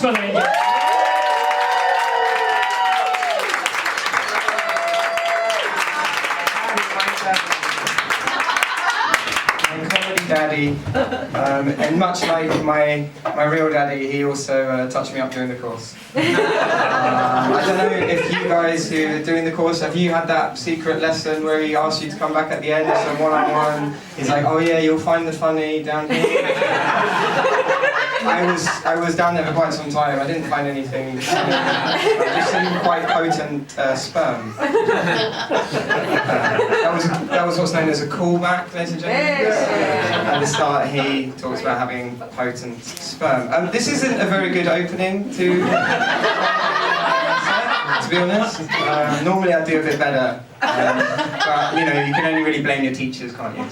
Casper, ladies. Daddy, and much like my real daddy, he also touched me up during the course. I don't know if you guys who are doing the course, have you had that secret lesson where he asks you to come back at the end, so one-on-one, he's like, oh yeah, you'll find the funny down here. I was down there for quite some time. I didn't find anything. Just some quite potent sperm. That was what's known as a callback, ladies and gentlemen. At the start, he talks about having potent sperm. This isn't a very good opening to be honest. Normally I do a bit better, but you know, you can only really blame your teachers, can't you?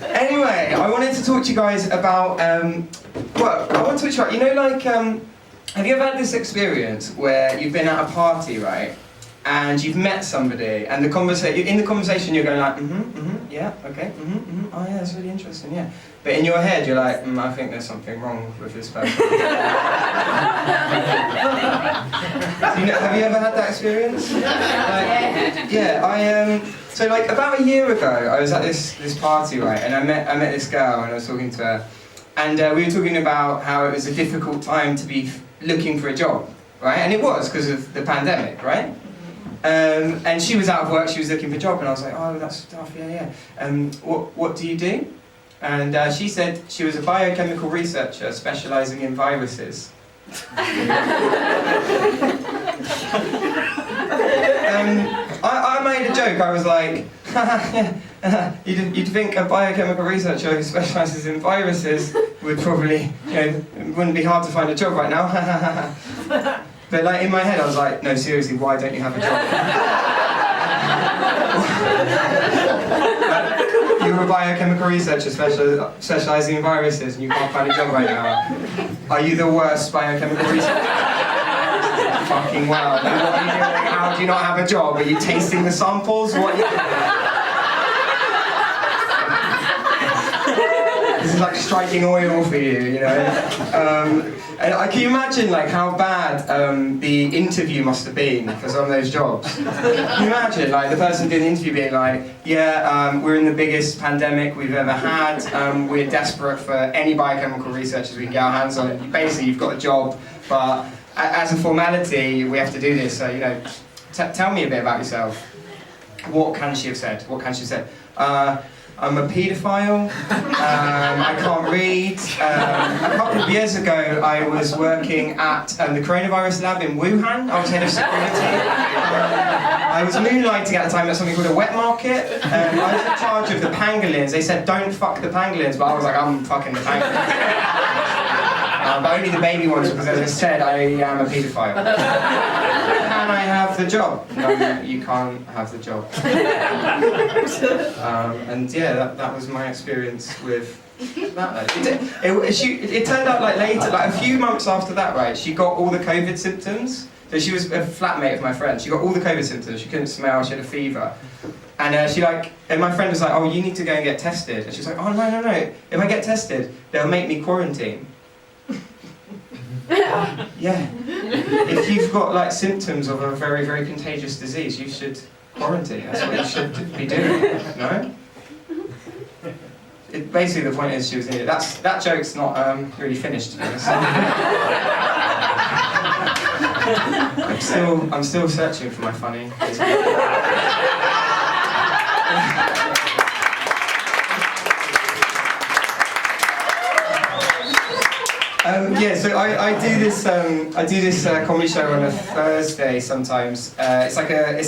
Anyway, I wanted to talk to you guys about, well, I want to talk to you about, you know, like, have you ever had this experience where you've been at a party, right, and you've met somebody, and in the conversation you're going like, yeah, okay, oh yeah, that's really interesting, yeah. But in your head you're like, I think there's something wrong with this person. Have you ever had that experience? Like, yeah, so like about a year ago, I was at this party, right, and I met this girl and I was talking to her, and we were talking about how it was a difficult time to be looking for a job, right, and it was because of the pandemic, right? And she was out of work, she was looking for a job, and I was like, oh, that's tough, yeah. What do you do? And she said she was a biochemical researcher specialising in viruses. I made a joke, I was like, you'd think a biochemical researcher who specialises in viruses would probably, you know, it wouldn't be hard to find a job right now. But like in my head I was like, no, seriously, why don't you have a job? You're a biochemical researcher specialising in viruses and you can't find a job right now. Are you the worst biochemical researcher? Fucking wow. What are you doing? How do you not have a job? Are you tasting the samples? What are you doing? This is like striking oil for you, you know. And can you imagine like how bad the interview must have been for some of those jobs? Can you imagine like the person doing the interview being like, yeah, we're in the biggest pandemic we've ever had. We're desperate for any biochemical researchers we can get our hands on. Basically, you've got a job, but as a formality, we have to do this. So you know, tell me a bit about yourself. What can she have said? What can she have said? I'm a paedophile, I can't read. A couple of years ago I was working at the coronavirus lab in Wuhan. I was head of security. I was moonlighting at the time at something called a wet market. I was in charge of the pangolins. They said don't fuck the pangolins, but I was like, I'm fucking the pangolins. But only the baby ones, because as I said, I am a paedophile. Can I have the job? No, you can't have the job. And yeah, that was my experience with that. It turned out like later, like a few months after that, right, she got all the COVID symptoms. So she was a flatmate of my friend. She got all the COVID symptoms. She couldn't smell, she had a fever. And and my friend was like, oh, you need to go and get tested. And she was like, oh, no. If I get tested, they'll make me quarantine. Yeah. If you've got like symptoms of a very, very contagious disease, you should quarantine. That's what you should be doing. No? Basically, the point is she was needed. That joke's not really finished, to be honest. I'm still searching for my funny. Yeah, so I do this comedy show on a Thursday sometimes. It's like a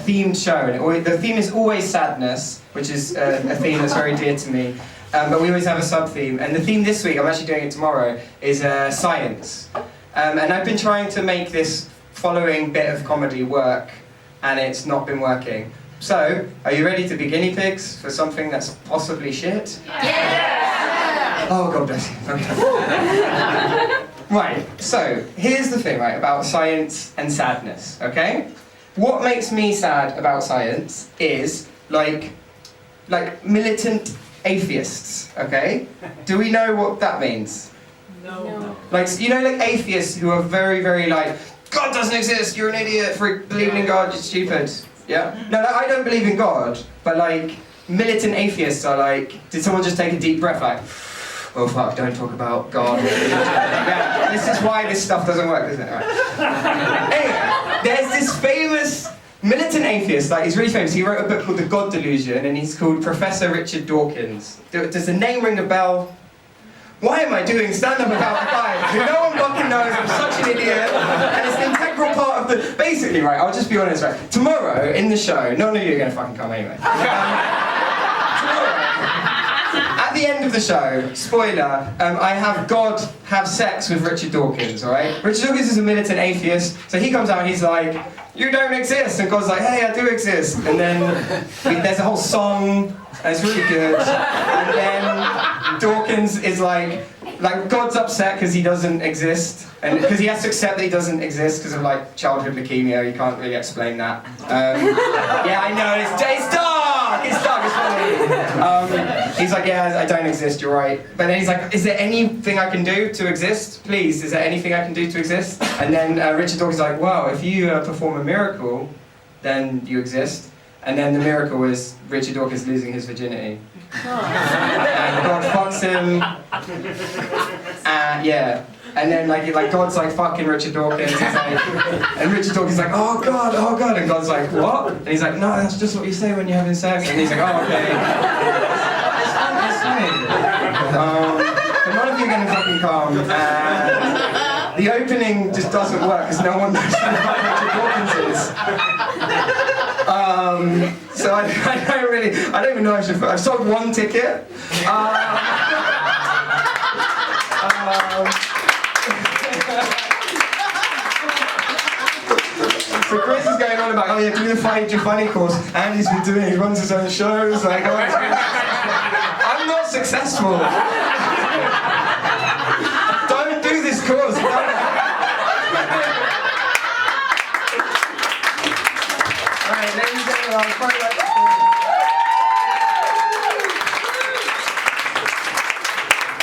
themed show, and the theme is always sadness, which is a theme that's very dear to me. But we always have a sub-theme, and the theme this week, I'm actually doing it tomorrow, is science. And I've been trying to make this following bit of comedy work, and it's not been working. So, are you ready to be guinea pigs for something that's possibly shit? Yeah! Oh, God bless you. Okay. Right, so here's the thing, right, about science and sadness, okay? What makes me sad about science is, like militant atheists, okay? Do we know what that means? No. Like, you know, like atheists who are very, very like, God doesn't exist, you're an idiot for believing in God, you're stupid. Yeah? No, like, I don't believe in God, but like, militant atheists are like, did someone just take a deep breath like, oh fuck, don't talk about God. Yeah, this is why this stuff doesn't work, isn't it? Right. Anyway, there's this famous militant atheist, like he's really famous, he wrote a book called The God Delusion, and he's called Professor Richard Dawkins. Does the name ring a bell? Why am I doing stand-up about a guy who no one fucking knows, I'm such an idiot, and it's an integral part of the... Basically, right, I'll just be honest, right, tomorrow in the show, none of you are going to fucking come anyway. At the end of the show, spoiler, I have God have sex with Richard Dawkins, alright? Richard Dawkins is a militant atheist, so he comes out and he's like, you don't exist, and God's like, hey, I do exist. And then there's a whole song, and it's really good. And then Dawkins is like God's upset because he doesn't exist, and because he has to accept that he doesn't exist because of like childhood leukemia. You can't really explain that. Yeah, I know, it's dark, it's funny. He's like, yeah, I don't exist, you're right. But then he's like, is there anything I can do to exist? Please, is there anything I can do to exist? And then Richard Dawkins is like, wow, if you perform a miracle, then you exist. And then the miracle is Richard Dawkins losing his virginity. And God fucks him. Yeah. And then like God's like fucking Richard Dawkins. He's like, and Richard Dawkins is like, oh God. And God's like, what? And he's like, no, that's just what you say when you're having sex. And he's like, oh, okay. It's funny. But none of you are going to fucking come. And the opening just doesn't work because no one knows who the fuck Richard Dawkins is. So I don't even know if I should. I've sold one ticket. So Chris is going on about, oh yeah, do the Find Your Funny course. Andy's been doing it, he runs his own shows. Like, oh, I'm not successful. Don't do this course. Alright, ladies and gentlemen, I'll